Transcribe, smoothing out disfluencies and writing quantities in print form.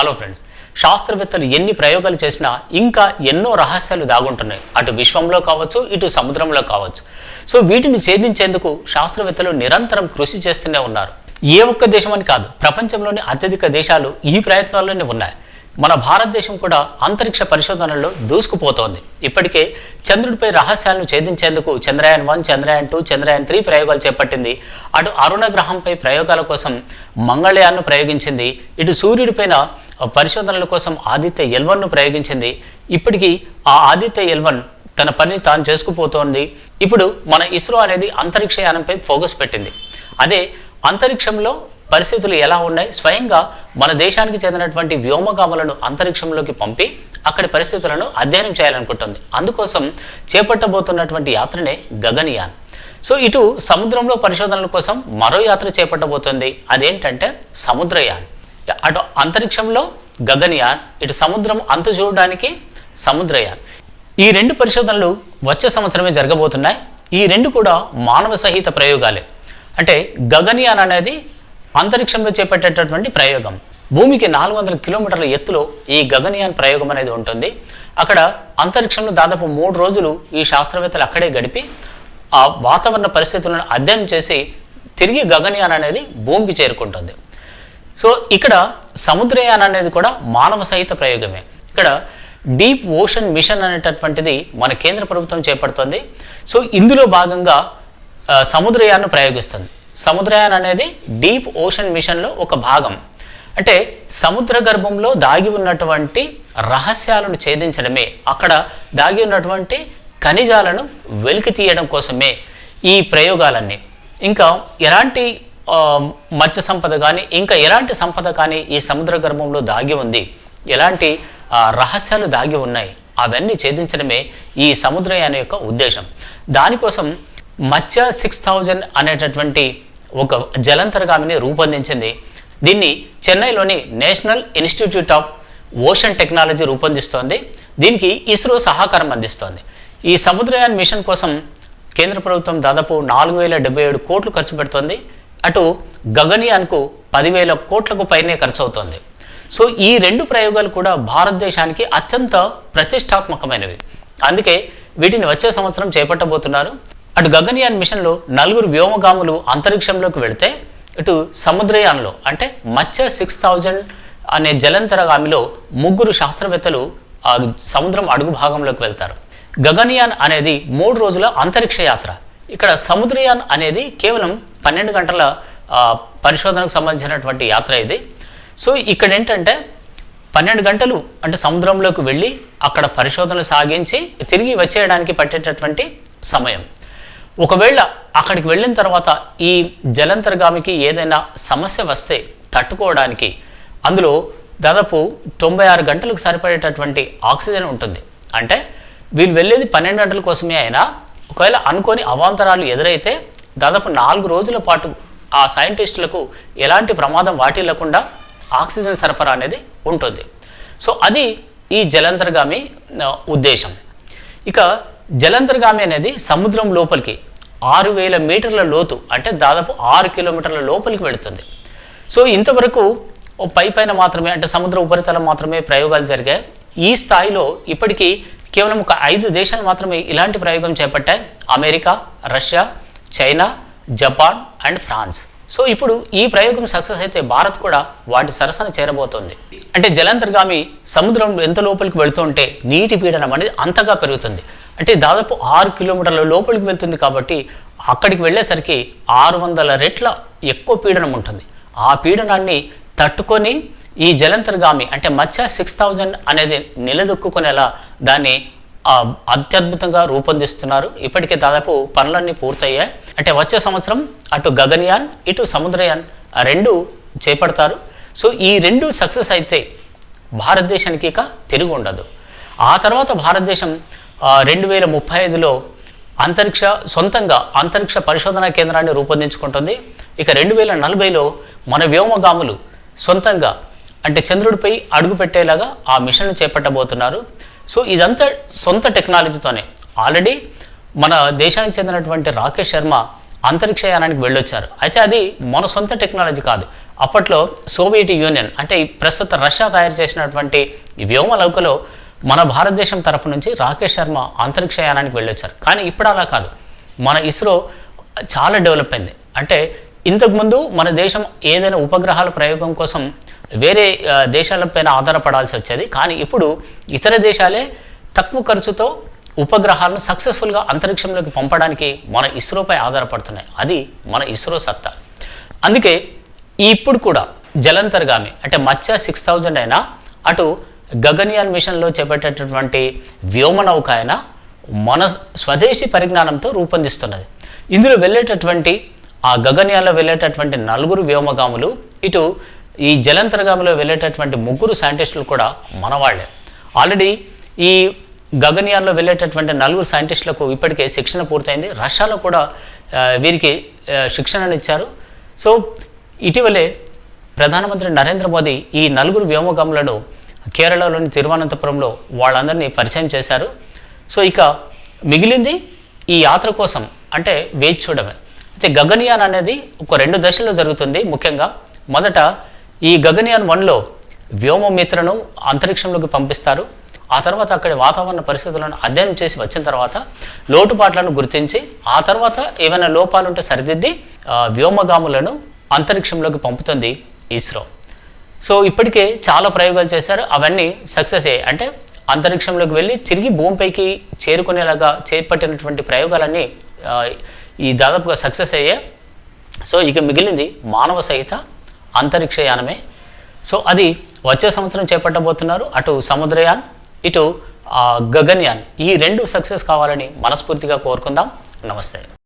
Hello friends, శాస్త్రవేత్తలు ఎన్ని ప్రయోగాలు చేసినా ఇంకా ఎన్నో రహస్యాలు దాగుంటున్నాయి. అటు విశ్వంలో కావచ్చు, ఇటు సముద్రంలో కావచ్చు. సో వీటిని ఛేదించేందుకు శాస్త్రవేత్తలు నిరంతరం కృషి చేస్తూనే ఉన్నారు. ఏ ఒక్క దేశం అని కాదు, ప్రపంచంలోని అత్యధిక దేశాలు ఈ ప్రయత్నాల్లోనే ఉన్నాయి. మన భారతదేశం కూడా అంతరిక్ష పరిశోధనల్లో దూసుకుపోతోంది. ఇప్పటికే చంద్రుడిపై రహస్యాలను ఛేదించేందుకు చంద్రయాన్ 1, చంద్రయాన్ 2, చంద్రయాన్ 3 ప్రయోగాలు చేపట్టింది. అటు అరుణ గ్రహంపై ప్రయోగాల కోసం మంగళయాన్ను ప్రయోగించింది. ఇటు సూర్యుడిపైన పరిశోధనల కోసం ఆదిత్య L1ను ప్రయోగించింది. ఇప్పటికీ ఆ ఆదిత్య L1 తన పని తాను చేసుకుపోతోంది. ఇప్పుడు మన ఇస్రో అనేది అంతరిక్షయానంపై ఫోకస్ పెట్టింది. అదే అంతరిక్షంలో పరిస్థితులు ఎలా ఉన్నాయి, స్వయంగా మన దేశానికి చెందినటువంటి వ్యోమగాములను అంతరిక్షంలోకి పంపి అక్కడి పరిస్థితులను అధ్యయనం చేయాలనుకుంటుంది. అందుకోసం చేపట్టబోతున్నటువంటి యాత్రనే గగన్యాన్. సో ఇటు సముద్రంలో పరిశోధనల కోసం మరో యాత్ర చేపట్టబోతుంది. అదేంటంటే సముద్రయాన్. అటు అంతరిక్షంలో గగన్యాన్, ఇటు సముద్రం అంతు చూడడానికి సముద్రయాన్. ఈ రెండు పరిశోధనలు వచ్చే సంవత్సరమే జరగబోతున్నాయి. ఈ రెండు కూడా మానవ సహిత ప్రయోగాలే. అంటే గగన్యాన్ అనేది అంతరిక్షంలో చేపట్టేటటువంటి ప్రయోగం. భూమికి 400 కిలోమీటర్ల ఎత్తులో ఈ గగన్యాన్ ప్రయోగం అనేది ఉంటుంది. అక్కడ అంతరిక్షంలో దాదాపు 3 రోజులు ఈ శాస్త్రవేత్తలు అక్కడే గడిపి ఆ వాతావరణ పరిస్థితులను అధ్యయనం చేసి తిరిగి గగన్యాన్ అనేది భూమికి చేరుకుంటుంది. సో ఇక్కడ సముద్రయాన్ అనేది కూడా మానవ సహిత ప్రయోగమే. ఇక్కడ డీప్ ఓషన్ మిషన్ అనేటటువంటిది మన కేంద్ర ప్రభుత్వం చేపడుతుంది. సో ఇందులో భాగంగా సముద్రయాన్ను ప్రయోగిస్తుంది. సముద్రయాన్ అనేది డీప్ ఓషన్ మిషన్లో ఒక భాగం. అంటే సముద్ర గర్భంలో దాగి ఉన్నటువంటి రహస్యాలను ఛేదించడమే, అక్కడ దాగి ఉన్నటువంటి ఖనిజాలను వెలికి తీయడం కోసమే ఈ ప్రయోగాలన్నీ. ఇంకా ఎలాంటి మత్స్య సంపద కానీ, ఇంకా ఎలాంటి సంపద కానీ ఈ సముద్ర గర్భంలో దాగి ఉంది, ఎలాంటి రహస్యాలు దాగి ఉన్నాయి, అవన్నీ ఛేదించడమే ఈ సముద్రయాన్ యొక్క ఉద్దేశం. దానికోసం మత్స్య 6000 అనేటటువంటి ఒక జలంతర్గామిని రూపొందించింది. దీన్ని చెన్నైలోని national institute of ocean technology రూపొందిస్తోంది. దీనికి ఇస్రో సహకారం అందిస్తోంది. ఈ సముద్రయాన్ మిషన్ కోసం కేంద్ర ప్రభుత్వం దాదాపు 4077 కోట్లు ఖర్చు పెడుతోంది. అటు గగన్యాన్కు 10,000 కోట్లకు పైనే ఖర్చు అవుతోంది. సో ఈ రెండు ప్రయోగాలు కూడా భారతదేశానికి అత్యంత ప్రతిష్టాత్మకమైనవి. అందుకే వీటిని వచ్చే సంవత్సరం చేపట్టబోతున్నారు. అటు గగన్యాన్ మిషన్లో 4 వ్యోమగాములు అంతరిక్షంలోకి వెళితే, ఇటు సముద్రయాన్లో అంటే మత్స్య 6000 అనే జలంతరగామిలో 3 శాస్త్రవేత్తలు సముద్రం అడుగు భాగంలోకి వెళ్తారు. గగన్యాన్ అనేది 3 రోజుల అంతరిక్ష యాత్ర. ఇక్కడ సముద్రయాన్ అనేది కేవలం 12 గంటల పరిశోధనకు సంబంధించినటువంటి యాత్ర ఇది. సో ఇక్కడ ఏంటంటే 12 గంటలు అంటే సముద్రంలోకి వెళ్ళి అక్కడ పరిశోధనలు సాగించి తిరిగి వచ్చేయడానికి పట్టేటటువంటి సమయం. ఒకవేళ అక్కడికి వెళ్ళిన తర్వాత ఈ జలంతర్గామికి ఏదైనా సమస్య వస్తే తట్టుకోవడానికి అందులో దాదాపు 96 గంటలకు సరిపడేటటువంటి ఆక్సిజన్ ఉంటుంది. అంటే వీళ్ళు వెళ్ళేది 12 గంటల కోసమే అయినా ఒకవేళ అనుకోని అవాంతరాలు ఎదురైతే దాదాపు 4 రోజుల పాటు ఆ సైంటిస్టులకు ఎలాంటి ప్రమాదం వాటిల్లకుండా ఆక్సిజన్ సరఫరా అనేది ఉంటుంది. సో అది ఈ జలంతర్గామి ఉద్దేశం. ఇక జలంతర్గామి అనేది సముద్రం లోపలికి 6000 మీటర్ల లోతు అంటే దాదాపు 6 కిలోమీటర్ల లోపలికి వెళుతుంది. సో ఇంతవరకు పైన మాత్రమే అంటే సముద్ర ఉపరితలం మాత్రమే ప్రయోగాలు జరిగాయి. ఈ స్థాయిలో ఇప్పటికీ కేవలం ఒక 5 దేశాలు మాత్రమే ఇలాంటి ప్రయోగం చేపట్టాయి. America, Russia, China, Japan and France. So ఇప్పుడు ఈ ప్రయోగం సక్సెస్ అయితే భారత్ కూడా వాటి సరసన చేరబోతోంది. అంటే జలంతర్గామి సముద్రంలో ఎంత లోపలికి వెళుతుంటే నీటి పీడనం అనేది అంతగా పెరుగుతుంది. అంటే దాదాపు 6 కిలోమీటర్ల లోపలికి వెళ్తుంది కాబట్టి అక్కడికి వెళ్ళేసరికి 600 రెట్ల ఎక్కువ పీడనం ఉంటుంది. ఆ పీడనాన్ని తట్టుకొని ఈ జలంతర్గామి అంటే మత్స్య 6000 అనేది నిలదొక్కునేలా దాన్ని అత్యద్భుతంగా రూపొందిస్తున్నారు. ఇప్పటికే దాదాపు పనులన్నీ పూర్తయ్యాయి. అంటే వచ్చే సంవత్సరం అటు గగన్యాన్ ఇటు సముద్రయాన్ రెండు చేపడతారు. సో ఈ రెండు సక్సెస్ అయితే భారతదేశానికి ఇక తిరిగి ఉండదు. ఆ తర్వాత భారతదేశం 2035లో సొంతంగా అంతరిక్ష పరిశోధనా కేంద్రాన్ని రూపొందించుకుంటుంది. ఇక 2040లో మన వ్యోమగాములు సొంతంగా అంటే చంద్రుడిపై అడుగు పెట్టేలాగా ఆ మిషన్ చేపట్టబోతున్నారు. సో ఇదంతా సొంత టెక్నాలజీతోనే. ఆల్రెడీ మన దేశానికి చెందినటువంటి రాకేష్ శర్మ అంతరిక్షయానానికి వెళ్ళొచ్చారు. అయితే అది మన సొంత టెక్నాలజీ కాదు, అప్పట్లో సోవియట్ యూనియన్ అంటే ఈ ప్రస్తుత రష్యా తయారు చేసినటువంటి ఈ వ్యోమనౌకలో మన భారతదేశం తరపు నుంచి రాకేష్ శర్మ అంతరిక్షయానానికి వెళ్ళొచ్చారు. కానీ ఇప్పుడు అలా కాదు, మన ఇస్రో చాలా డెవలప్ అయింది. అంటే ఇంతకుముందు మన దేశం ఏదైనా ఉపగ్రహాల ప్రయోగం కోసం వేరే దేశాలపైన ఆధారపడాల్సి వచ్చేది. కానీ ఇప్పుడు ఇతర దేశాలే తక్కువ ఖర్చుతో ఉపగ్రహాలను సక్సెస్ఫుల్గా అంతరిక్షంలోకి పంపడానికి మన ఇస్రోపై ఆధారపడుతున్నాయి. అది మన ఇస్రో సత్తా. అందుకే ఇప్పుడు కూడా జలంతర్గామి అంటే మత్స్య 6000 అయినా, అటు గగన్యాన్ మిషన్లో చేపట్టేటటువంటి వ్యోమనౌక అయినా మన స్వదేశీ పరిజ్ఞానంతో రూపొందిస్తున్నది. ఇందులో వెళ్ళేటటువంటి ఆ గగన్యాన్లో వెళ్ళేటటువంటి 4 వ్యోమగాములు, ఇటు ఈ జలంతర్గామిలో వెళ్ళేటటువంటి 3 సైంటిస్టులు కూడా మన వాళ్ళే. ఆల్రెడీ ఈ గగన్యాన్లో వెళ్ళేటటువంటి 4 సైంటిస్టులకు ఇప్పటికే శిక్షణ పూర్తయింది. రష్యాలో కూడా వీరికి శిక్షణను ఇచ్చారు. సో ఇటీవలే ప్రధానమంత్రి నరేంద్ర మోదీ ఈ 4 వ్యోమగాములను కేరళలోని తిరువనంతపురంలో వాళ్ళందరినీ పరిచయం చేశారు. సో ఇక మిగిలింది ఈ యాత్ర కోసం అంటే వేచి చూడమే. అయితే గగన్యాన్ అనేది ఒక 2 దశల్లో జరుగుతుంది. ముఖ్యంగా మొదట ఈ గగన్యాన్ 1లో వ్యోమమిత్రను అంతరిక్షంలోకి పంపిస్తారు. ఆ తర్వాత అక్కడి వాతావరణ పరిస్థితులను అధ్యయనం చేసి వచ్చిన తర్వాత లోటుపాట్లను గుర్తించి ఆ తర్వాత ఏమైనా లోపాలుంటే సరిదిద్ది వ్యోమగాములను అంతరిక్షంలోకి పంపుతుంది ఇస్రో. సో ఇప్పటికే చాలా ప్రయోగాలు చేశారు, అవన్నీ సక్సెస్ అయ్యాయి. అంటే అంతరిక్షంలోకి వెళ్ళి తిరిగి భూమిపైకి చేరుకునేలాగా చేపట్టినటువంటి ప్రయోగాలన్నీ ఈ దాదాపుగా సక్సెస్ అయ్యాయి. సో ఇక మిగిలింది మానవ సహిత అంతరిక్షయానమే. సో అది వచ్చే సంవత్సరం చేపట్టబోతున్నారు. అటు సముద్రయాన్, ఇటు గగన్యాన్, ఈ 2 సక్సెస్ కావాలని మనస్ఫూర్తిగా కోరుకుందాం. నమస్తే.